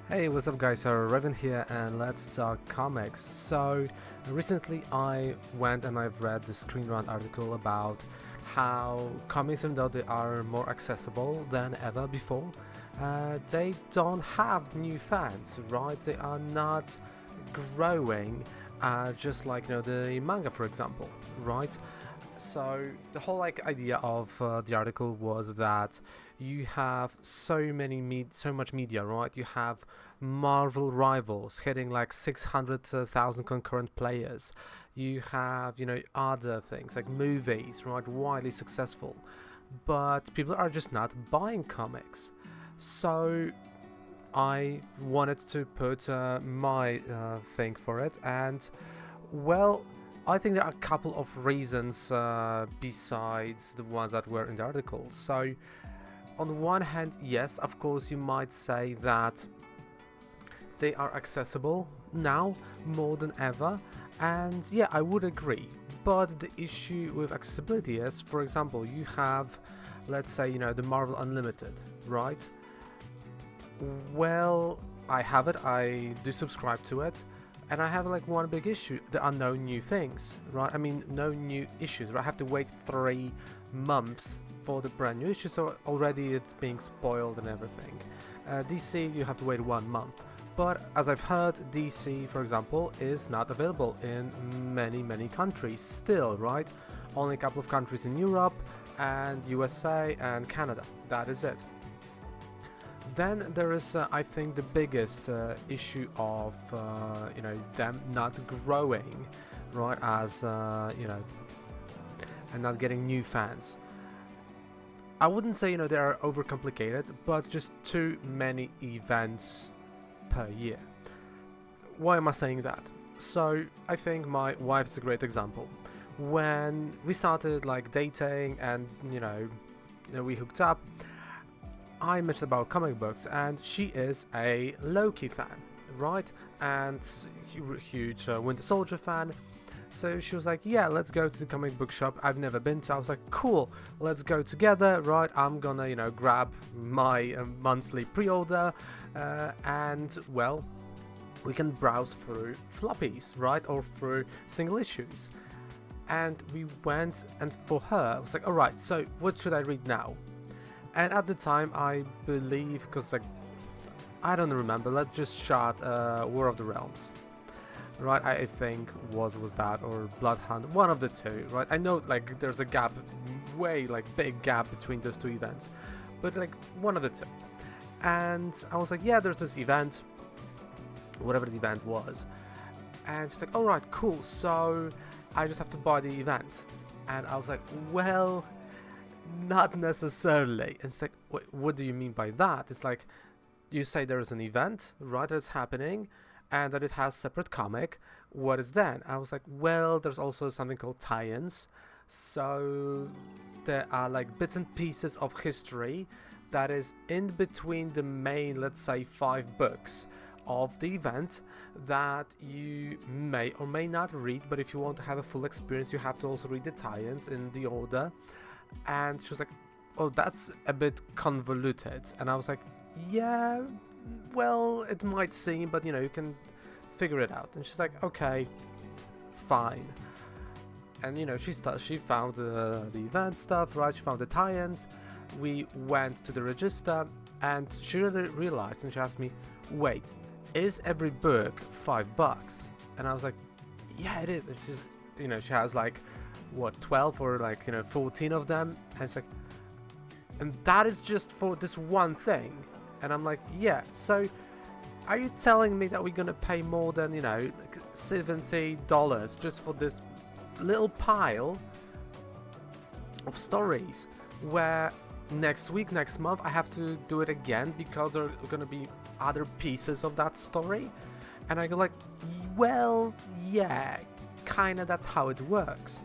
Hey, what's up guys, Raven here and let's talk comics. So, recently I went and I've read the Screen Rant article about how comics, even though they are more accessible than ever before, they don't have new fans, right? They are not growing, just like, the manga, for example, right? So the whole idea of the article was that you have so much media, right? You have Marvel Rivals hitting like 600,000 concurrent players. You have other things like movies, right? Widely successful, but people are just not buying comics. So I wanted to put my thing for it, and well, I think there are a couple of reasons besides the ones that were in the article. So, on one hand, yes, of course, you might say that they are accessible now more than ever, and yeah, I would agree. But the issue with accessibility is, for example, you have, let's say, the Marvel Unlimited, right? Well, I have it, I do subscribe to it. And I have like one big issue: there are no new things, right? I mean, no new issues, right? I have to wait 3 months for the brand new issue, so already it's being spoiled and everything. DC, you have to wait 1 month. But as I've heard, DC, for example, is not available in many countries still, right? Only a couple of countries in Europe and USA and Canada. That is it. Then there is, I think, the biggest issue of them not growing, right? As and not getting new fans. I wouldn't say they are overcomplicated, but just too many events per year. Why am I saying that? So I think my wife is a great example. When we started like dating and we hooked up, I mentioned about comic books, and she is a Loki fan, right? And huge Winter Soldier fan. So she was like, yeah, let's go to the comic book shop I've never been to. I was like, cool, let's go together, right? I'm gonna, grab my monthly pre-order, and, well, we can browse through floppies, right? Or through single issues. And we went, and for her, I was like, alright, so what should I read now? And at the time, I believe, because I don't remember, let's just shout War of the Realms. Right, I think was that, or Bloodhound, one of the two, right? I know there's a gap, big gap between those two events, but one of the two. And I was like, yeah, there's this event, whatever the event was. And she's like, alright, cool, so I just have to buy the event. And I was like, well, not necessarily. And it's like, what do you mean by that? It's like, you say there's an event, right, that's happening, and that it has separate comic. What is then? I was like, well, there's also something called tie-ins. So there are bits and pieces of history that is in between the main, let's say, 5 books of the event that you may or may not read, but if you want to have a full experience, you have to also read the tie-ins in the order. And she was like, oh, that's a bit convoluted. And I was like, yeah, well, it might seem, but you can figure it out. And she's like, okay, fine. And she found the event stuff, right? She found the tie-ins. We went to the register, and she really realized, and she asked me, wait, is every book $5? And I was like, yeah, it is. And she's, she has 12 or 14 of them, and it's like, and that is just for this one thing. And I'm like, yeah, so are you telling me that we're gonna pay more than $70 just for this little pile of stories, where next week, next month, I have to do it again because there are gonna be other pieces of that story? And I go like, well, yeah, kinda, that's how it works.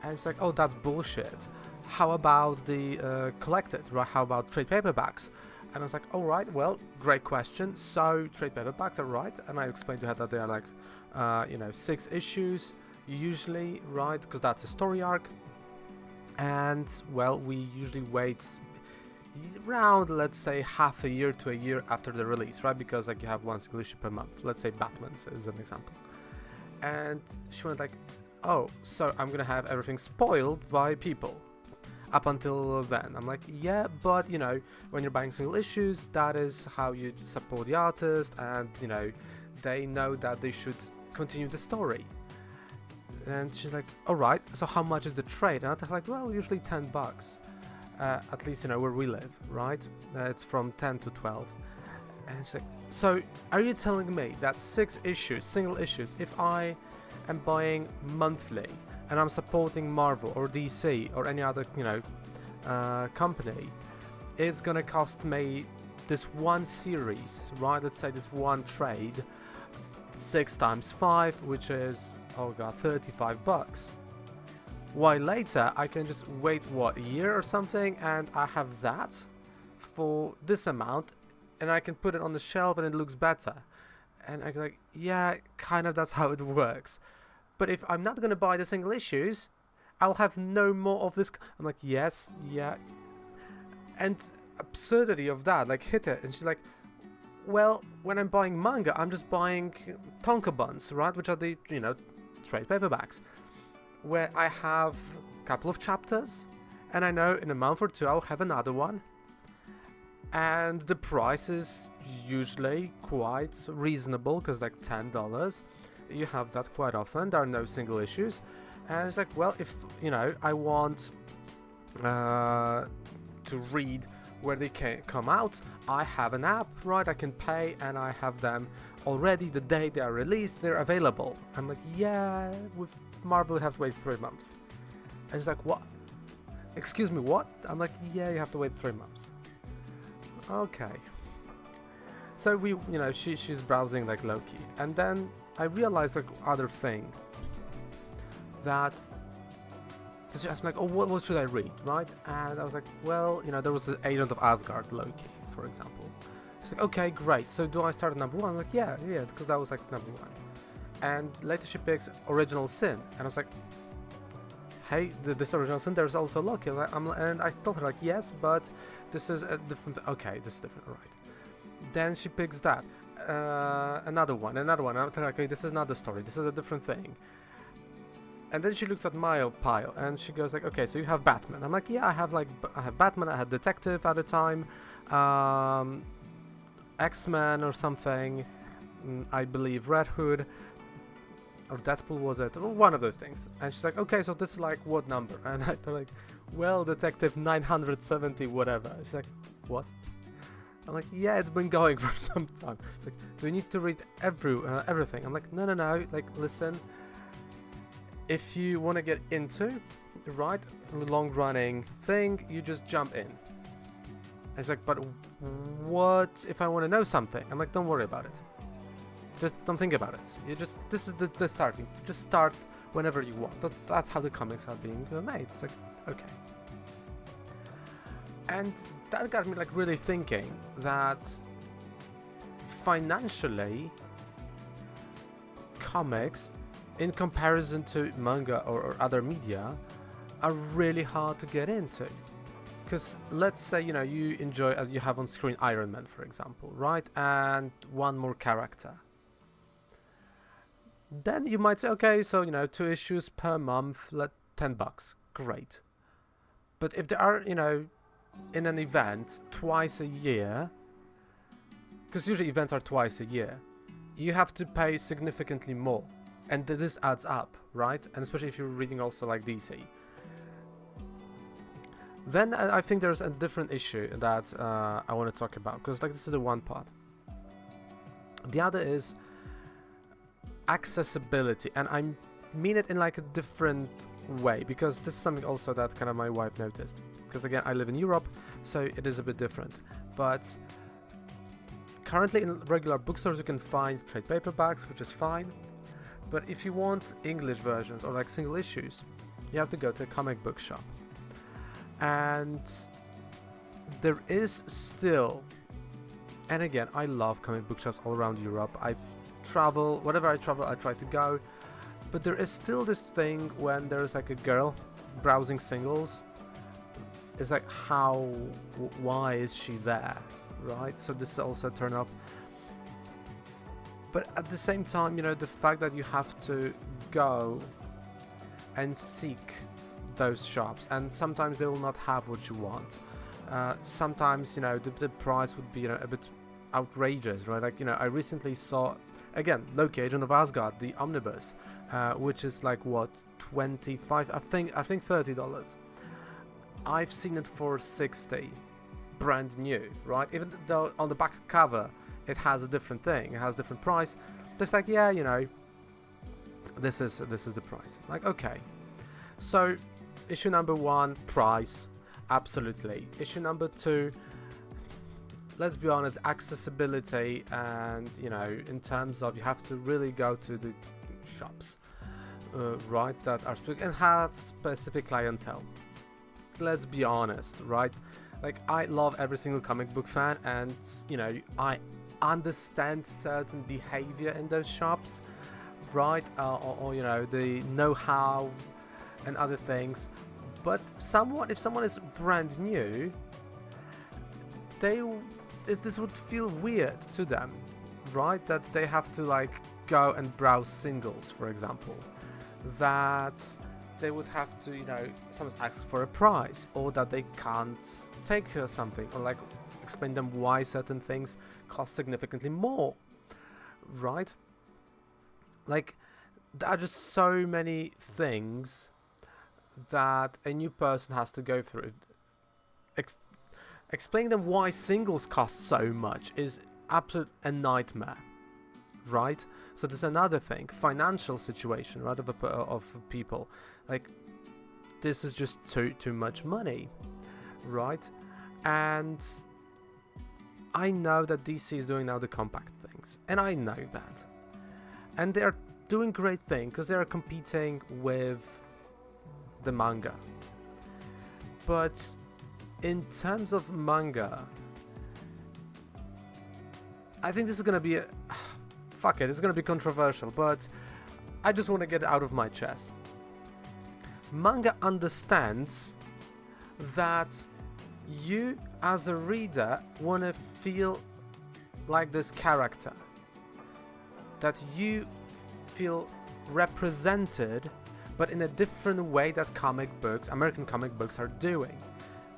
And it's like, oh, that's bullshit. How about the collected, right? How about trade paperbacks? And I was like, alright, well, great question. So, trade paperbacks are right. And I explained to her that they are 6 issues, usually, right? Because that's a story arc. And, well, we usually wait, around, let's say, half a year to a year after the release, right? Because like you have one single issue per month. Let's say Batman is an example. And she went like, oh, so I'm gonna have everything spoiled by people up until then. I'm like, yeah, but you know, when you're buying single issues, that is how you support the artist, and you know, they know that they should continue the story. And she's like, alright, so how much is the trade? And I'm like, well, usually $10. At least, you know, where we live, right? It's from 10 to 12. And she's like, so are you telling me that 6 issues, single issues, if I am buying monthly and I'm supporting Marvel or DC or any other, you know, company, it's gonna cost me this one series, right? Let's say this one trade, 6 times 5, which is, oh god, $35. While later I can just wait, what, a year or something, and I have that for this amount, and I can put it on the shelf and it looks better. And I'm like, yeah, kind of that's how it works. But if I'm not gonna buy the single issues, I'll have no more of this. I'm like, yes, yeah. And absurdity of that, like, hit it. And she's like, well, when I'm buying manga, I'm just buying tonkobons, right? Which are the, you know, trade paperbacks, where I have a couple of chapters, and I know in a month or two I'll have another one, and the price is usually quite reasonable, because like $10, you have that quite often. There are no single issues, and it's like, well, if you know I want to read where they can come out, I have an app, right? I can pay, and I have them already the day they are released. They're available. I'm like, yeah, with Marvel you have to wait 3 months. And she's like, what? Excuse me, what? I'm like, yeah, you have to wait 3 months. Okay. So we, you know, she's browsing like Loki, and then I realized like other thing that, because she asked me like, oh, what should I read, right? And I was like, well, you know, there was the Agent of Asgard Loki, for example. She's like, okay, great. So do I start at number 1? I'm like, yeah, because that was like number 1. And later she picks Original Sin, and I was like, hey, this Original Sin, there's also Loki. And I told her like, yes, but this is a different. Okay, this is different, alright. Then she picks that, another one. I'm telling her, okay, this is not the story. This is a different thing. And then she looks at my pile, and she goes like, okay, so you have Batman. I'm like, yeah, I have Batman. I had Detective at the time, X-Men or something. I believe Red Hood. Or Deadpool, was it? One of those things. And she's like, okay, so this is like what number? And I thought like, well, Detective 970 whatever. She's like, what? I'm like, yeah, it's been going for some time. It's like, do you need to read everything? I'm like, no, like, listen, if you want to get into, right, a long-running thing, you just jump in. And she's like, but what if I want to know something? I'm like, don't worry about it. Just don't think about it. You just, this is the starting. Just start whenever you want. That's how the comics are being made. It's like, okay. And that got me like really thinking that financially, comics, in comparison to manga or other media, are really hard to get into. Because let's say, you know, you enjoy, as you have on screen, Iron Man, for example, right? And one more character. Then you might say, okay, so, you know, 2 issues per month, $10. Great. But if there are, you know, in an event twice a year, because usually events are twice a year, you have to pay significantly more. And this adds up, right? And especially if you're reading also like DC. Then I think there's a different issue that I want to talk about, because like this is the one part. The other is accessibility, and I mean it in like a different way, because this is something also that kind of my wife noticed, because again I live in Europe, so it is a bit different. But currently in regular bookstores you can find trade paperbacks, which is fine, but if you want English versions or like single issues, you have to go to a comic book shop. And there is still, and again, I love comic book shops all around Europe. Whenever I travel, I try to go, but there is still this thing when there's like a girl browsing singles, it's like why is she there, right? So this is also a turn off. But at the same time, you know, the fact that you have to go and seek those shops, and sometimes they will not have what you want. Sometimes, you know, the price would be, you know, a bit outrageous, right? Like, you know, I recently saw, again, Loki, Agent of Asgard, the omnibus, which is like what, 25, I think $30. I've seen it for 60, brand new, right? Even though on the back cover it has a different thing, it has a different price. It's like, yeah, you know, this is the price. Like, okay, so issue number 1, price, absolutely. Issue number 2, let's be honest, accessibility, and, you know, in terms of you have to really go to the shops, right, that are and have specific clientele. Let's be honest, right? Like, I love every single comic book fan, and, you know, I understand certain behavior in those shops, right? Or you know, the know-how and other things. But if someone is brand new, this would feel weird to them, right? That they have to like go and browse singles, for example. That they would have to, you know, sometimes ask for a price, or that they can't take something, or like explain them why certain things cost significantly more, right? Like, there are just so many things that a new person has to go through. Explaining them why singles cost so much is absolute a nightmare, right? So there's another thing, financial situation, right, of people. Like, this is just too much money, right? And I know that DC is doing now the compact things, and I know that, and they are doing great things because they are competing with the manga. But in terms of manga, I think this is gonna be fuck it, it's gonna be controversial, but I just want to get it out of my chest. Manga understands that you as a reader want to feel like this character, that you feel represented, but in a different way that American comic books are doing.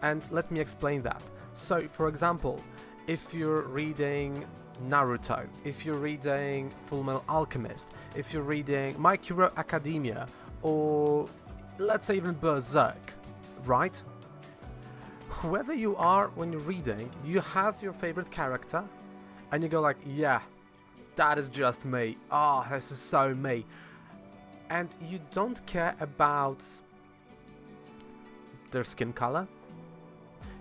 And let me explain that. So, for example, if you're reading Naruto, if you're reading Fullmetal Alchemist, if you're reading My Hero Academia, or let's say even Berserk, right? Whoever you are when you're reading, you have your favorite character, and you go like, yeah, that is just me. Oh, this is so me. And you don't care about their skin color.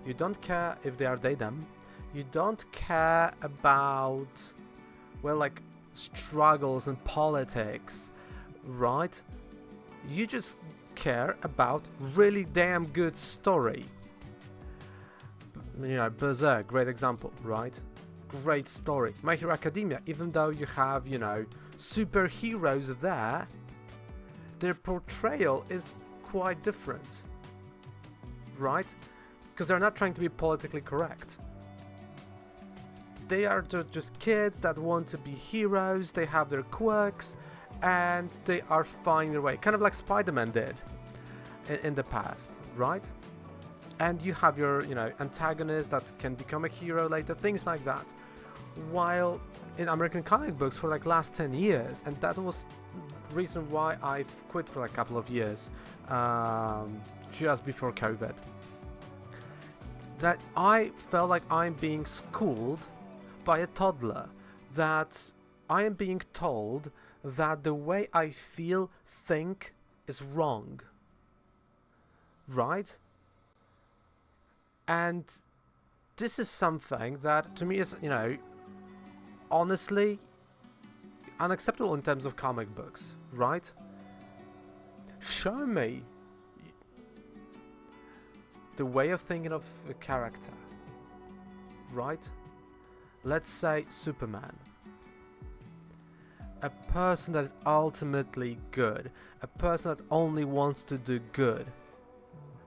You don't care if they are they/them. You don't care about, well, like, struggles and politics, right? You just care about really damn good story. You know, Berserk, great example, right? Great story. My Hero Academia, even though you have, you know, superheroes there, their portrayal is quite different, right? Because they're not trying to be politically correct. They are just kids that want to be heroes, they have their quirks, and they are finding their way. Kind of like Spider-Man did in the past, right? And you have your, you know, antagonist that can become a hero later, things like that. While in American comic books for like last 10 years, and that was the reason why I've quit for like a couple of years, just before COVID, that I felt like I'm being schooled by a toddler, that I am being told that the way I feel, think is wrong, right? And this is something that to me is, you know, honestly unacceptable in terms of comic books, right? Show me the way of thinking of a character, right? Let's say Superman. A person that is ultimately good. A person that only wants to do good.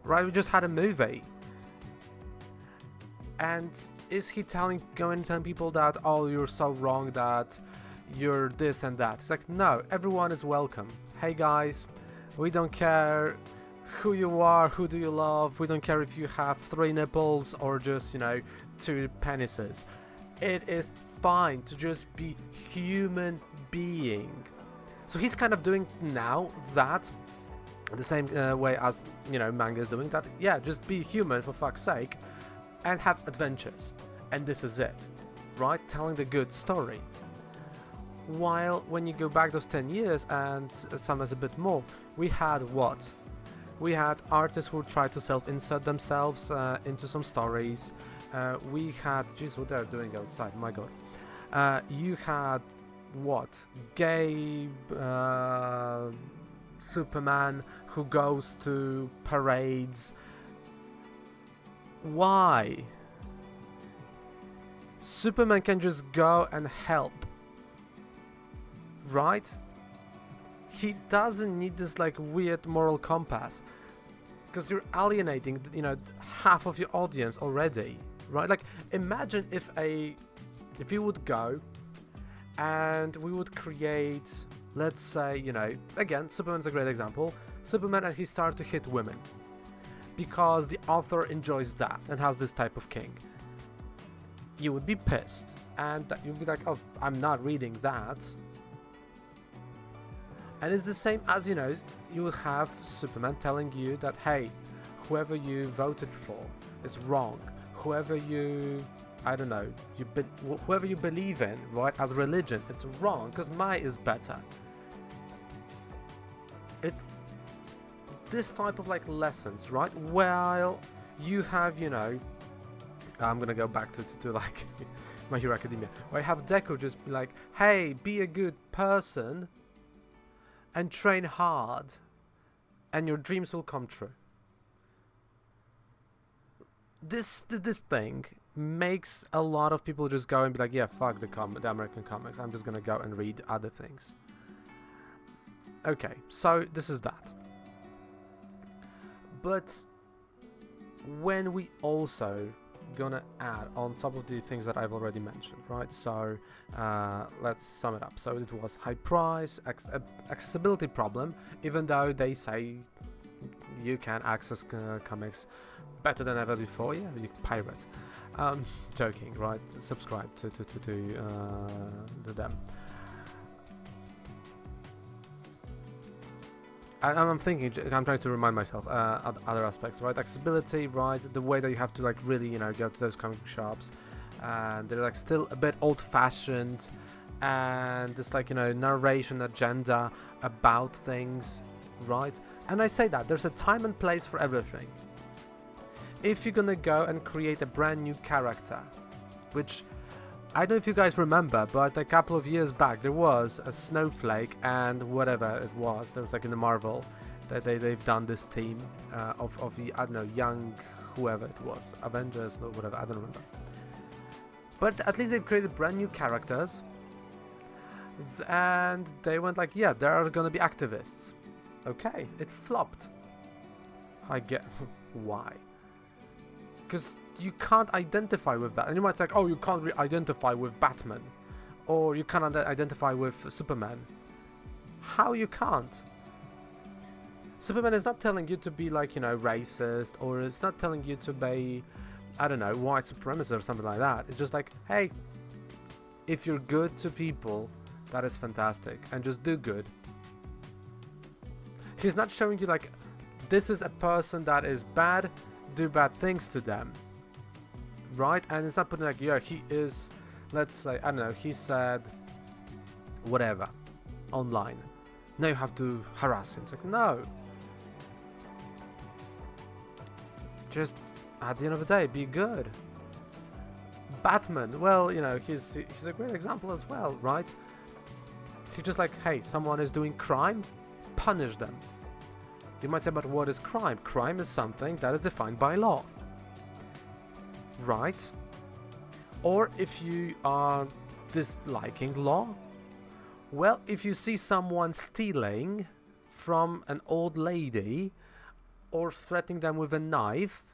Right, we just had a movie And is he going and telling people that, oh, you're so wrong, that you're this and that? It's like, no, everyone is welcome. Hey guys, we don't care who you are, who do you love, we don't care if you have 3 nipples or just, 2 penises. It is fine to just be human being. So he's kind of doing now that the same way as, manga is doing that. Yeah, just be human for fuck's sake and have adventures. And this is it, right? Telling the good story. While when you go back those 10 years and sometimes a bit more, we had what? We had artists who tried to self-insert themselves into some stories. We had, jeez, what they're doing outside, my god. You had what? Gay Superman who goes to parades. Why? Superman can just go and help, right? He doesn't need this like weird moral compass, because you're alienating, half of your audience already, right? Like, imagine if you would go and we would create, let's say, again, Superman's a great example. Superman, and he started to hit women because the author enjoys that and has this type of king. You would be pissed, and you'd be like, oh, I'm not reading that. And it's the same as, you would have Superman telling you that, hey, whoever you voted for is wrong. Whoever you, whoever you believe in, right, as religion, it's wrong, because mine is better. It's this type of like lessons, right? While you have, I'm gonna go back to like My Hero Academia, where I have Deku just be like, hey, be a good person and train hard and your dreams will come true. This thing makes a lot of people just go and be like, yeah, fuck the American comics, I'm just gonna go and read other things. Okay, so this is that. But when we also gonna add on top of the things that I've already mentioned, right? So let's sum it up. So it was high price, accessibility problem, even though they say you can access comics better than ever before. Yeah, you pirate. Joking, right? Subscribe to them. I'm thinking, I'm trying to remind myself other aspects, right? Accessibility, right? The way that you have to like really, go to those comic shops, and they're like still a bit old-fashioned, and this like narration agenda about things, right? And I say that there's a time and place for everything. If you're gonna go and create a brand new character, which I don't know if you guys remember, but a couple of years back there was a Snowflake and whatever it was. There was like in the Marvel that they've done this team of the, I don't know, young whoever it was, Avengers or whatever, I don't remember. But at least they've created brand new characters, and they went like, yeah, there are gonna be activists. Okay, it flopped. I get why. Because you can't identify with that. And you might say, oh, you can't identify with Batman. Or you can't identify with Superman. How you can't? Superman is not telling you to be like, racist. Or it's not telling you to be, I don't know, white supremacist or something like that. It's just like, hey, if you're good to people, that is fantastic. And just do good. He's not showing you like, this is a person that is bad, do bad things to them, right? And it's not putting like, yeah, he is, let's say, I don't know, he said whatever online, now you have to harass him. It's like, no, just at the end of the day, be good. Batman, well, he's a great example as well, right? He's just like, hey, someone is doing crime, punish them. You might say, but what is crime? Crime is something that is defined by law, right? Or if you are disliking law, well, if you see someone stealing from an old lady or threatening them with a knife,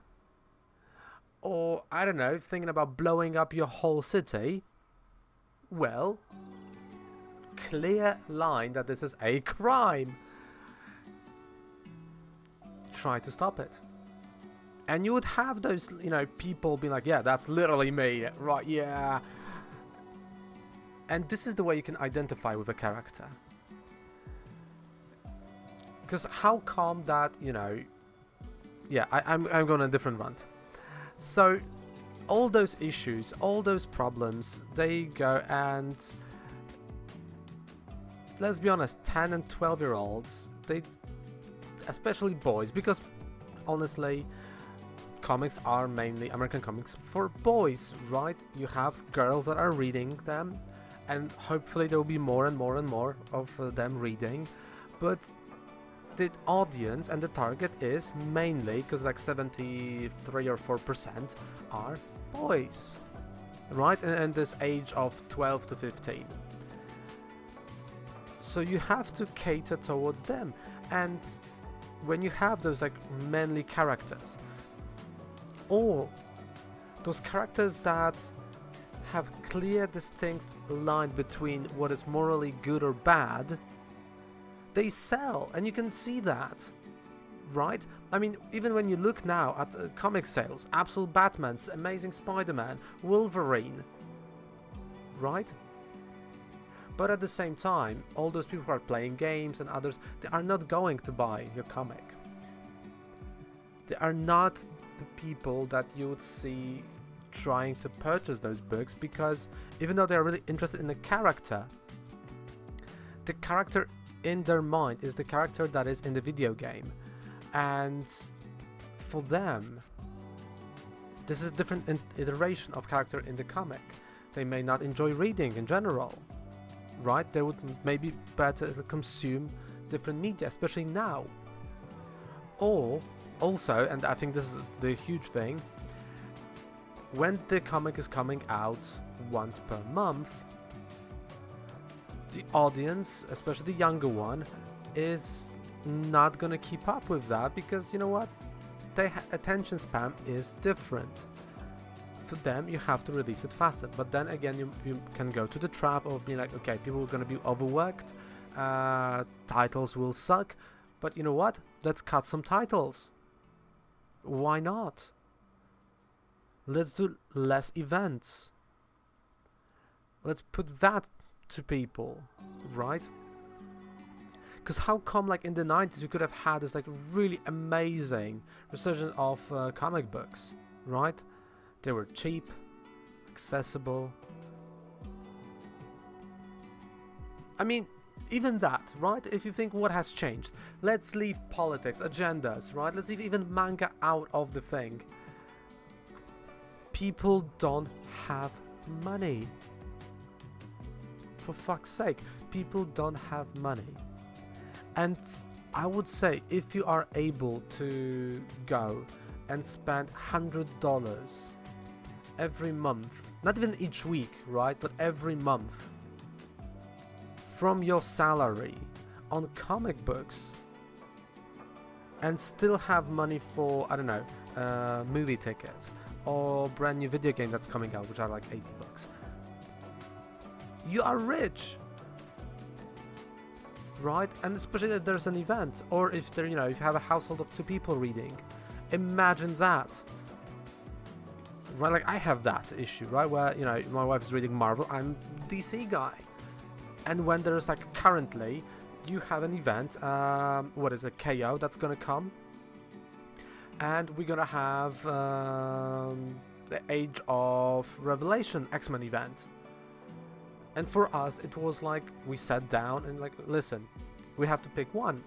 or I don't know, thinking about blowing up your whole city, well, clear line that this is a crime. Try to stop it. And you would have those, you know, people be like, yeah, that's literally me, right? Yeah. And this is the way you can identify with a character. Because how come that, you know, yeah, I'm going on a different rant. So all those issues, all those problems, they go, and let's be honest, 10 and 12-year-olds, they, especially boys, because honestly, comics are mainly American comics for boys, right? You have girls that are reading them, and hopefully there will be more and more and more of them reading, but the audience and the target is mainly, because like 73 or 4% are boys, right? And this age of 12 to 15. So you have to cater towards them. And when you have those like manly characters, or those characters that have clear, distinct line between what is morally good or bad, they sell, and you can see that, right? I mean, even when you look now at comic sales, Absolute Batman, Amazing Spider-Man, Wolverine, right? But at the same time, all those people who are playing games and others, they are not going to buy your comic. They are not the people that you would see trying to purchase those books, because even though they're really interested in the character in their mind is the character that is in the video game, and for them this is a different iteration of character in the comic. They may not enjoy reading in general, right? They would maybe better consume different media, especially now. Or also, and I think this is the huge thing, when the comic is coming out once per month, the audience, especially the younger one, is not gonna keep up with that, because you know what, their attention span is different. For them, you have to release it faster. But then again, you can go to the trap of being like, okay, people are gonna be overworked, titles will suck, but you know what, let's cut some titles. Why not? Let's do less events. Let's put that to people, right? Because how come like in the 90s you could have had this like really amazing resurgence of comic books, right? They were cheap, accessible. I mean, even that, right? If you think what has changed, let's leave politics, agendas, right? Let's leave even manga out of the thing. People don't have money. For fuck's sake, people don't have money. And I would say, if you are able to go and spend $100 every month, not even each week, right, but every month, from your salary on comic books, and still have money for, I don't know, movie tickets or brand new video game that's coming out, which are like $80, you are rich, right? And especially if there's an event, or if there, you know, if you have a household of 2 people reading, imagine that, right? Like I have that issue, right? Where, you know, my wife's reading Marvel, I'm DC guy, and when there's like currently, you have an event, what is it, KO, that's gonna come, and we're gonna have the Age of Revelation X-Men event. And for us, it was like, we sat down and like, listen, we have to pick one.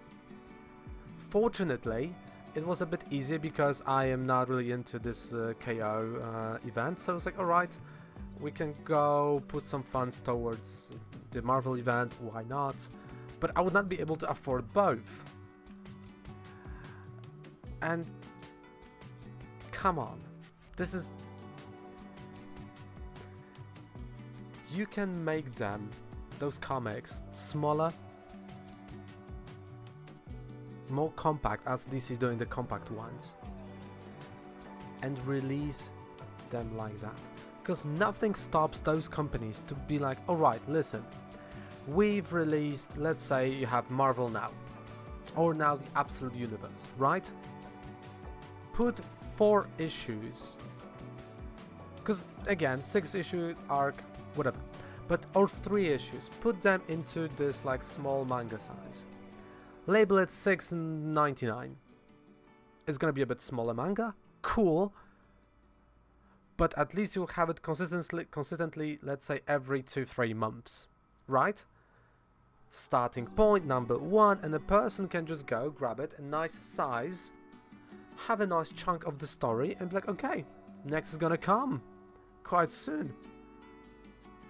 Fortunately, it was a bit easier because I am not really into this KO event. So it's like, alright, we can go put some funds towards the Marvel event, why not? But I would not be able to afford both. And come on, this is... You can make them, those comics, smaller, more compact, as DC is doing the compact ones, and release them like that. Because nothing stops those companies to be like, alright, listen, we've released, let's say you have Marvel now, or now the Absolute Universe, right? Put 4 issues, because again, 6-issue arc, whatever, but or 3 issues, put them into this like small manga size. Label it $6.99. It's gonna be a bit smaller manga, cool, but at least you'll have it consistently, let's say every 2-3 months, right? Starting point number 1, and a person can just go grab it, a nice size, have a nice chunk of the story, and be like, okay, next is gonna come quite soon,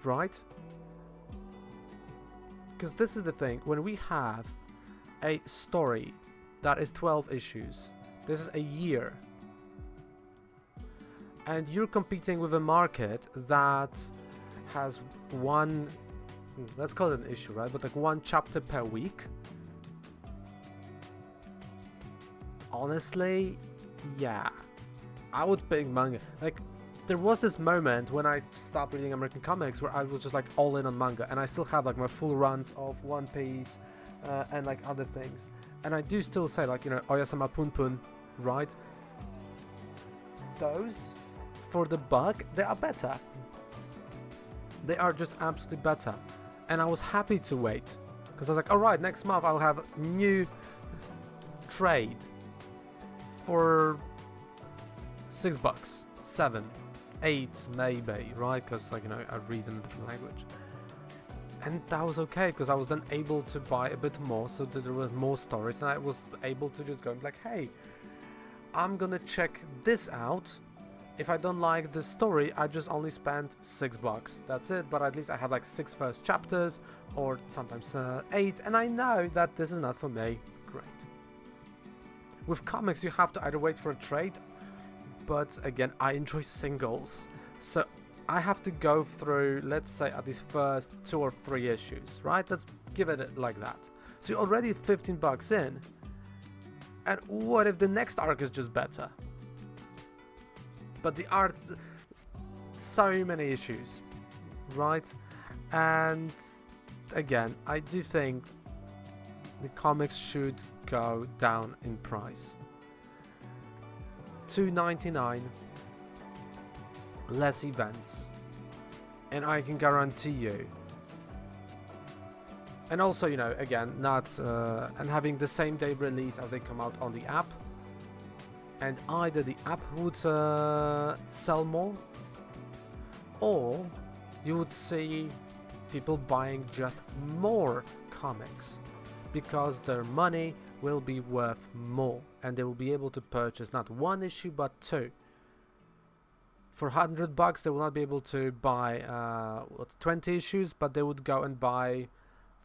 right? Because this is the thing, when we have a story that is 12 issues, this is a year, and you're competing with a market that has one, let's call it an issue, right? But like 1 chapter per week. Honestly, yeah, I would pick manga. Like, there was this moment when I stopped reading American comics where I was just like all in on manga, and I still have like my full runs of One Piece and like other things. And I do still say, like, you know, Oyasama Punpun, right? Those, for the buck, they are better. They are just absolutely better. And I was happy to wait, because I was like, alright, next month I'll have new trade for $6, 7, 8 maybe, right? Because, like, you know, I read in a different language. And that was okay, because I was then able to buy a bit more, so that there were more stories, and I was able to just go and be like, hey, I'm gonna check this out. If I don't like the story, I just only spent $6. That's it, but at least I have like 6 first chapters, or sometimes 8, and I know that this is not for me. Great. With comics, you have to either wait for a trade, but again, I enjoy singles, so I have to go through, let's say, at least first 2 or 3 issues, right? Let's give it like that. So you're already $15 in, and what if the next arc is just better? But the art's so many issues, right? And again, I do think the comics should go down in price. $2.99, less events, and I can guarantee you. And also, you know, again, not and having the same day release as they come out on the app. And either the app would sell more, or you would see people buying just more comics, because their money will be worth more, and they will be able to purchase not 1 issue but 2. For $100, they will not be able to buy 20 issues, but they would go and buy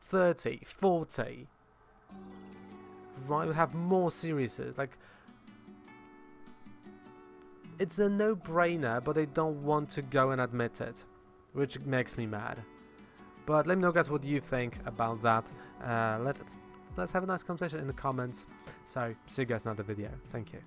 30, 40. Right, you'll have more series. Like, it's a no-brainer, but they don't want to go and admit it, which makes me mad. But let me know, guys, what you think about that. Let's have a nice conversation in the comments. So, see you guys in another video. Thank you.